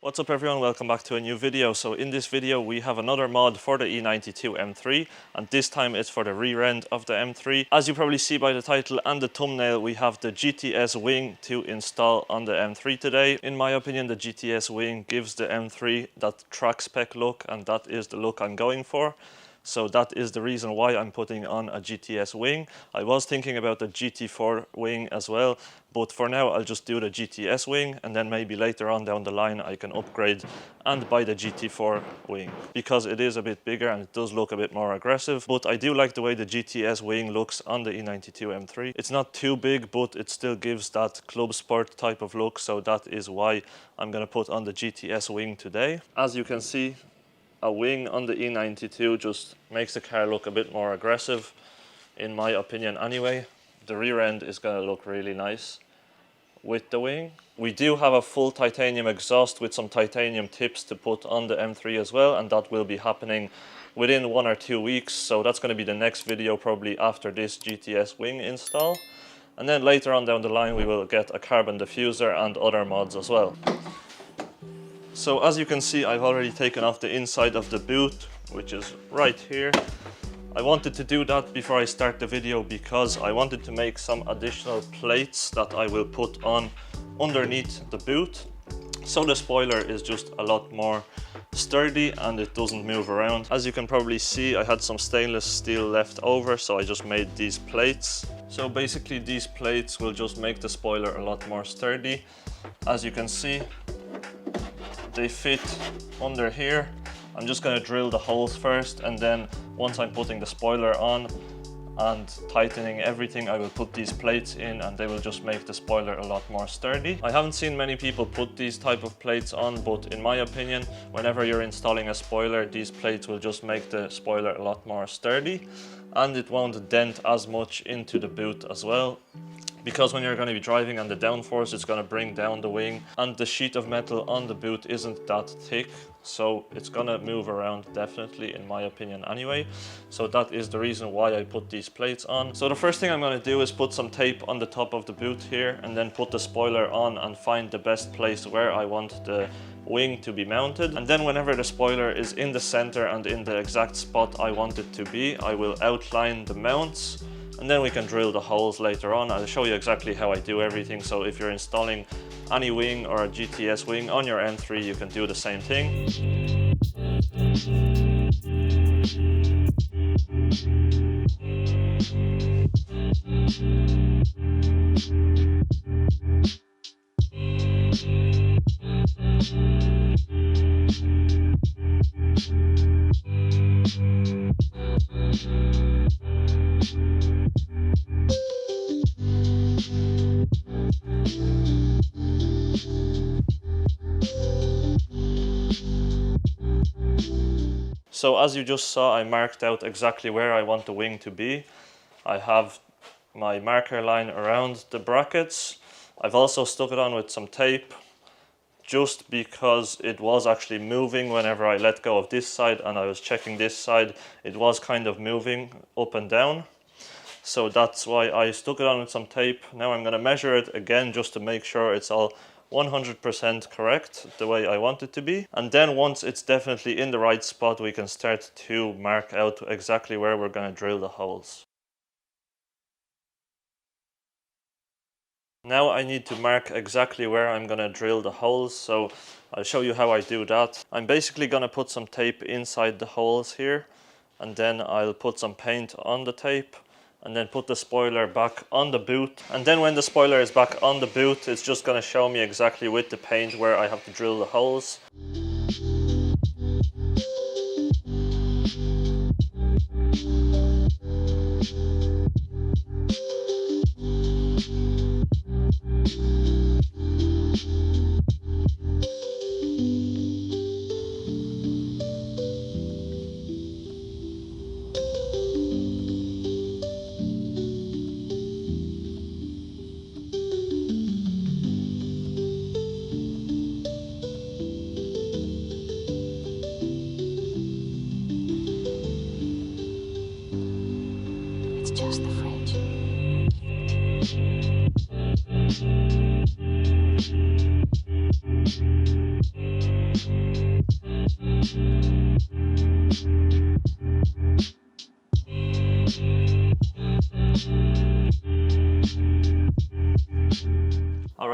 What's up everyone, welcome back to a new video. So in this video we have another mod for the E92 M3 and this time it's for the rear end of the M3. As you probably see by the title and the thumbnail, we have the GTS Wing to install on the M3 today. In my opinion, the GTS Wing gives the M3 that track spec look, and that is the look I'm going for. So that is the reason why I'm putting on a GTS Wing. I was thinking about the GT4 Wing as well, but for now I'll just do the GTS Wing, and then maybe later on down the line I can upgrade and buy the GT4 Wing, because it is a bit bigger and it does look a bit more aggressive. But I do like the way the GTS Wing looks on the E92 M3. It's not too big, but it still gives that club sport type of look, so that is why I'm going to put on the GTS Wing today. As you can see, a wing on the E92 just makes the car look a bit more aggressive, in my opinion anyway. The rear end is going to look really nice with the wing. We do have a full titanium exhaust with some titanium tips to put on the M3 as well, and that will be happening within 1 or 2 weeks. So that's going to be the next video, probably after this GTS Wing install. And then later on down the line we will get a carbon diffuser and other mods as well. So as you can see, I've already taken off the inside of the boot, which is right here. I wanted to do that before I start the video because I wanted to make some additional plates that I will put on underneath the boot, so the spoiler is just a lot more sturdy and it doesn't move around. As you can probably see, I had some stainless steel left over, so I just made these plates. So basically these plates will just make the spoiler a lot more sturdy. As you can see, they fit under here. I'm just going to drill the holes first, and then once I'm putting the spoiler on and tightening everything, I will put these plates in and they will just make the spoiler a lot more sturdy. I haven't seen many people put these type of plates on, but in my opinion, whenever you're installing a spoiler, these plates will just make the spoiler a lot more sturdy, and it won't dent as much into the boot as well. Because when you're going to be driving on the downforce, it's going to bring down the wing, and the sheet of metal on the boot isn't that thick, so it's going to move around definitely, in my opinion anyway. So that is the reason why I put these plates on. So the first thing I'm going to do is put some tape on the top of the boot here, and then put the spoiler on and find the best place where I want the wing to be mounted. And then whenever the spoiler is in the center and in the exact spot I want it to be, I will outline the mounts, and then we can drill the holes later on. I'll show you exactly how I do everything, so if you're installing any wing or a GTS Wing on your M3, you can do the same thing. So as you just saw, I marked out exactly where I want the wing to be. I have my marker line around the brackets. I've also stuck it on with some tape, just because it was actually moving whenever I let go of this side and I was checking this side. It was kind of moving up and down. So that's why I stuck it on with some tape. Now I'm going to measure it again just to make sure it's all 100% correct, the way I want it to be. And then once it's definitely in the right spot, we can start to mark out exactly where we're going to drill the holes. Now I need to mark exactly where I'm going to drill the holes, so I'll show you how I do that. I'm basically going to put some tape inside the holes here, and then I'll put some paint on the tape, and then put the spoiler back on the boot. And then when the spoiler is back on the boot, it's just going to show me exactly with the paint where I have to drill the holes. Just the fridge.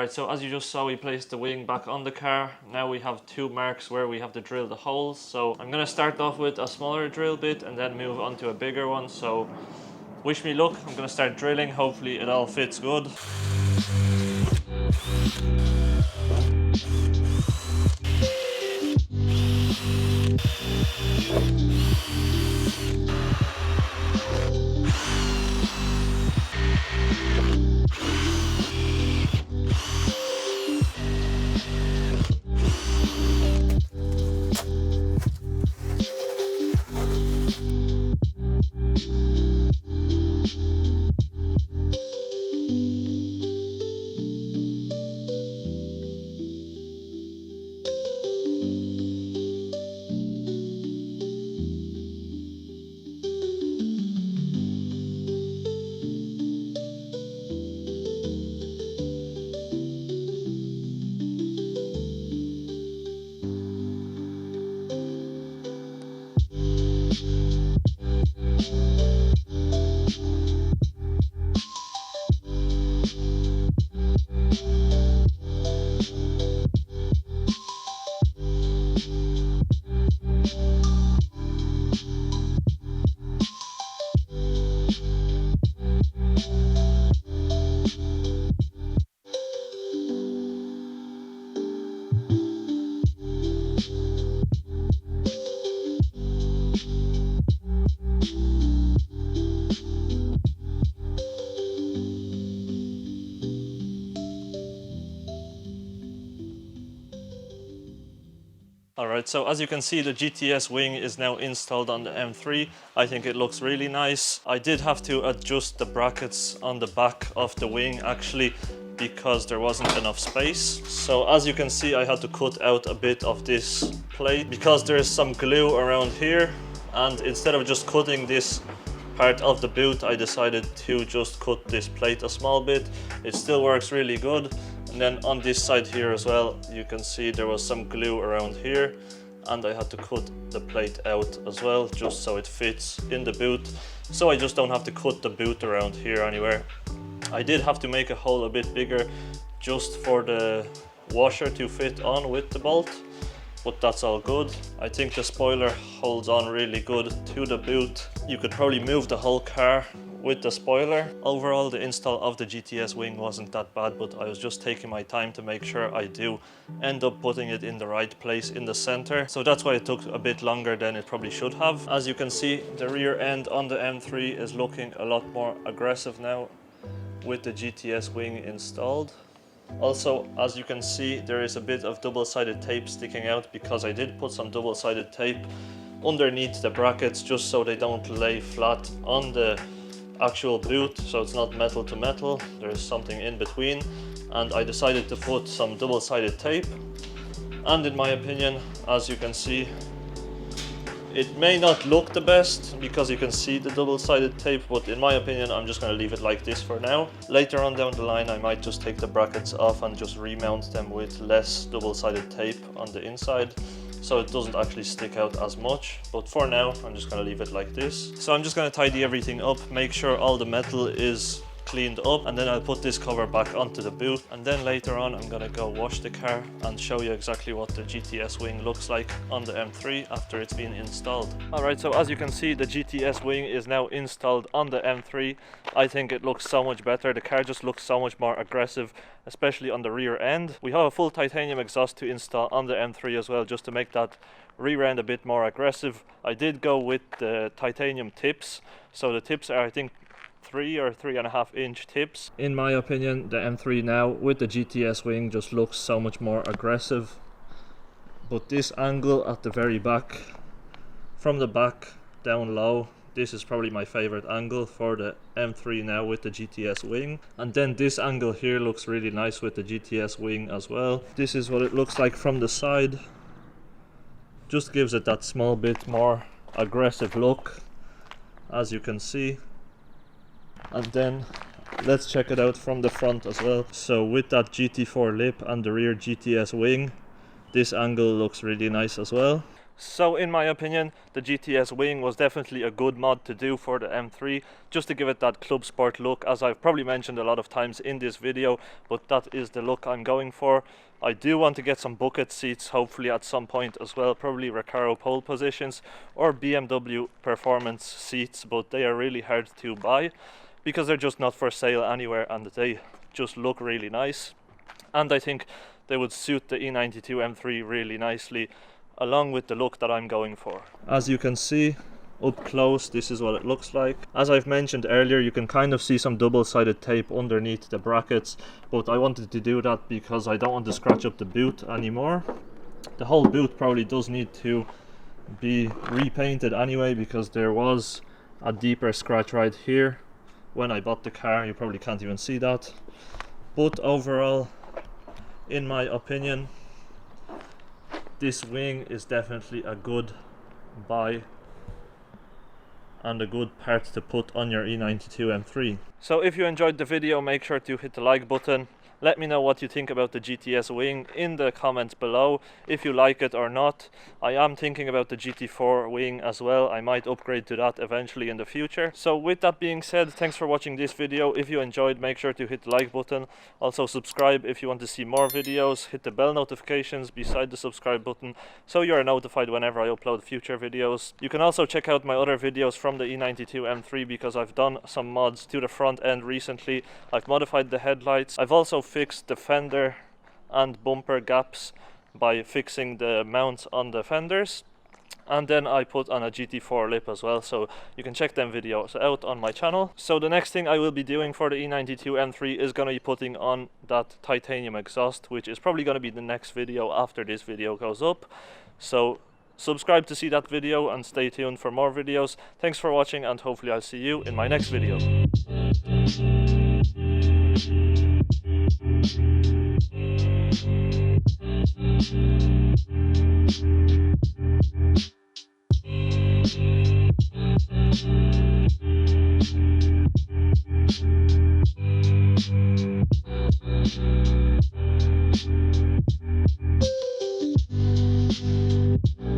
Alright, so as you just saw, we placed the wing back on the car. Now we have 2 marks where we have to drill the holes. So I'm going to start off with a smaller drill bit and then move on to a bigger one. So wish me luck. I'm going to start drilling. Hopefully it all fits good. Alright, so as you can see, the GTS Wing is now installed on the M3. I think it looks really nice. I did have to adjust the brackets on the back of the wing actually because there wasn't enough space. So as you can see, I had to cut out a bit of this plate because there is some glue around here, and instead of just cutting this part of the boot, I decided to just cut this plate a small bit. It still works really good. And then on this side here as well, you can see there was some glue around here, and I had to cut the plate out as well just so it fits in the boot, so I just don't have to cut the boot around here anywhere. I did have to make a hole a bit bigger just for the washer to fit on with the bolt, but that's all good. I think the spoiler holds on really good to the boot. You could probably move the whole car with the spoiler. Overall, the install of the GTS Wing wasn't that bad, but I was just taking my time to make sure I do end up putting it in the right place in the center. So that's why it took a bit longer than it probably should have. As you can see, the rear end on the M3 is looking a lot more aggressive now with the GTS Wing installed. Also, as you can see, there is a bit of double-sided tape sticking out because I did put some double-sided tape underneath the brackets just so they don't lay flat on the actual boot, so it's not metal to metal, there's something in between, and I decided to put some double-sided tape. And in my opinion, as you can see, it may not look the best because you can see the double-sided tape, but in my opinion I'm just going to leave it like this for now. Later on down the line I might just take the brackets off and just remount them with less double-sided tape on the inside, so it doesn't actually stick out as much. But for now I'm just going to leave it like this. So I'm just going to tidy everything up, make sure all the metal is cleaned up, and then I'll put this cover back onto the boot, and then later on I'm going to go wash the car and show you exactly what the GTS Wing looks like on the M3 after it's been installed. Alright, so as you can see, the GTS Wing is now installed on the M3. I think it looks so much better. The car just looks so much more aggressive, especially on the rear end. We have a full titanium exhaust to install on the M3 as well, just to make that rear end a bit more aggressive. I did go with the titanium tips, so the tips are, I think, 3 or 3.5 inch tips. In my opinion, the M3 now with the GTS Wing just looks so much more aggressive. But this angle at the very back, from the back down low, this is probably my favorite angle for the M3 now with the GTS Wing. And then this angle here looks really nice with the GTS Wing as well. This is what it looks like from the side. Just gives it that small bit more aggressive look, as you can see. And then let's check it out from the front as well. So with that GT4 lip and the rear GTS Wing, this angle looks really nice as well. So in my opinion, the GTS Wing was definitely a good mod to do for the M3, just to give it that club sport look, as I've probably mentioned a lot of times in this video, but that is the look I'm going for. I do want to get some bucket seats hopefully at some point as well, probably Recaro pole positions or BMW performance seats, but they are really hard to buy because they're just not for sale anywhere and they just look really nice. And I think they would suit the E92 M3 really nicely, along with the look that I'm going for. As you can see up close, this is what it looks like. As I've mentioned earlier, you can kind of see some double-sided tape underneath the brackets, but I wanted to do that because I don't want to scratch up the boot anymore. The whole boot probably does need to be repainted anyway, because there was a deeper scratch right here when I bought the car. You probably can't even see that, but overall, in my opinion, this wing is definitely a good buy and a good part to put on your E92 M3. So if you enjoyed the video, make sure to hit the like button. Let me know what you think about the GTS Wing in the comments below, if you like it or not. I am thinking about the GT4 Wing as well. I might upgrade to that eventually in the future. So with that being said, thanks for watching this video. If you enjoyed, make sure to hit the like button. Also subscribe if you want to see more videos. Hit the bell notifications beside the subscribe button so you are notified whenever I upload future videos. You can also check out my other videos from the E92 M3 because I've done some mods to the front end recently. I've modified the headlights. I've also fixed the fender and bumper gaps by fixing the mounts on the fenders, and then I put on a GT4 lip as well, so you can check them videos out on my channel. So the next thing I will be doing for the E92 M3 is going to be putting on that titanium exhaust, which is probably going to be the next video after this video goes up. So subscribe to see that video and stay tuned for more videos. Thanks for watching, and hopefully I'll see you in my next video.